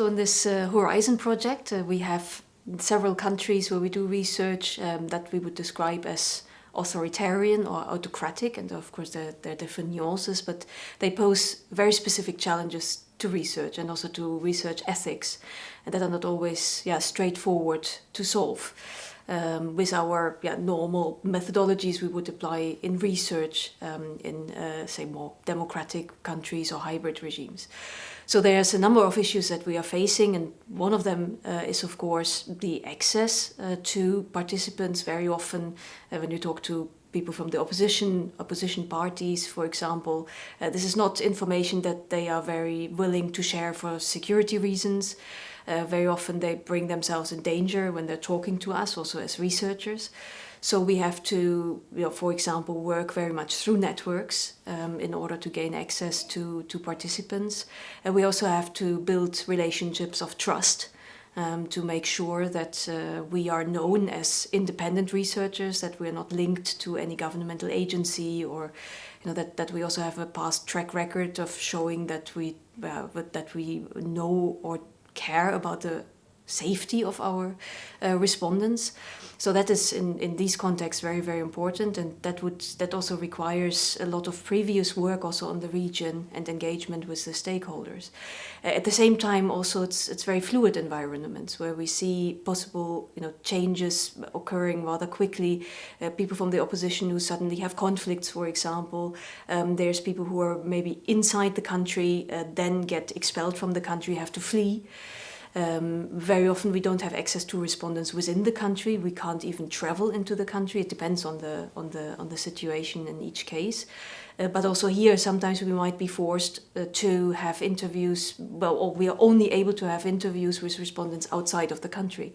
So in this Horizon project, we have several countries where we do research that we would describe as authoritarian or autocratic, and of course there are different nuances, but they pose very specific challenges to research and also to research ethics, and that are not always straightforward to solve. With our normal methodologies we would apply in research in, say, more democratic countries or hybrid regimes. So there's a number of issues that we are facing, and one of them is, of course, the access to participants. Very often, when you talk to people from the opposition parties, for example, this is not information that they are very willing to share for security reasons. Very often they bring themselves in danger when they're talking to us, also as researchers. So we have to, for example, work very much through networks in order to gain access to participants. And we also have to build relationships of trust to make sure that we are known as independent researchers, that we are not linked to any governmental agency, or that we also have a past track record of showing that we know or care about the safety of our respondents. So that is in these contexts very, very important, and that also requires a lot of previous work also on the region and engagement with the stakeholders. At the same time, also it's very fluid environments where we see possible changes occurring rather quickly. People from the opposition who suddenly have conflicts, for example. There's people who are maybe inside the country, then get expelled from the country, have to flee. Very often we don't have access to respondents within the country. We can't even travel into the country. It depends on the situation in each case. But also here, sometimes we might be forced to have interviews, or we are only able to have interviews with respondents outside of the country.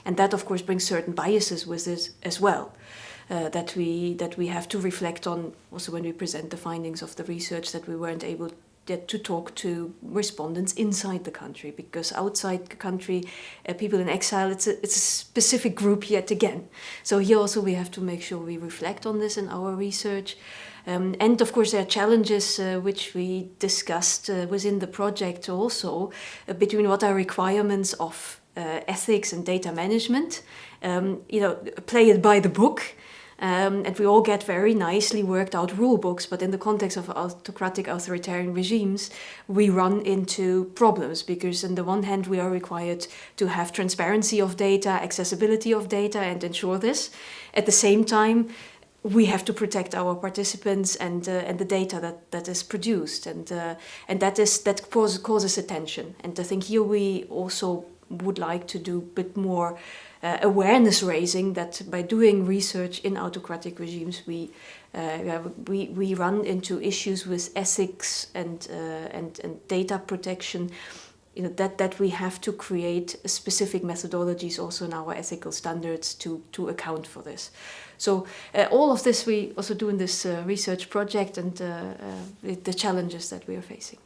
And that, of course, brings certain biases with this as well. That we have to reflect on also when we present the findings of the research, that we weren't able to talk to respondents inside the country, because outside the country, people in exile, it's a specific group yet again. So here also we have to make sure we reflect on this in our research. And of course there are challenges which we discussed within the project also, between what are requirements of ethics and data management, play it by the book. And we all get very nicely worked out rule books, but in the context of autocratic authoritarian regimes, we run into problems, because on the one hand we are required to have transparency of data, accessibility of data, and ensure this. At the same time, we have to protect our participants and the data that is produced, and that causes a tension. And I think here we also would like to do a bit more awareness raising, that by doing research in autocratic regimes we run into issues with ethics and data protection, that we have to create specific methodologies also in our ethical standards to account for this. So all of this we also do in this research project, and the challenges that we are facing.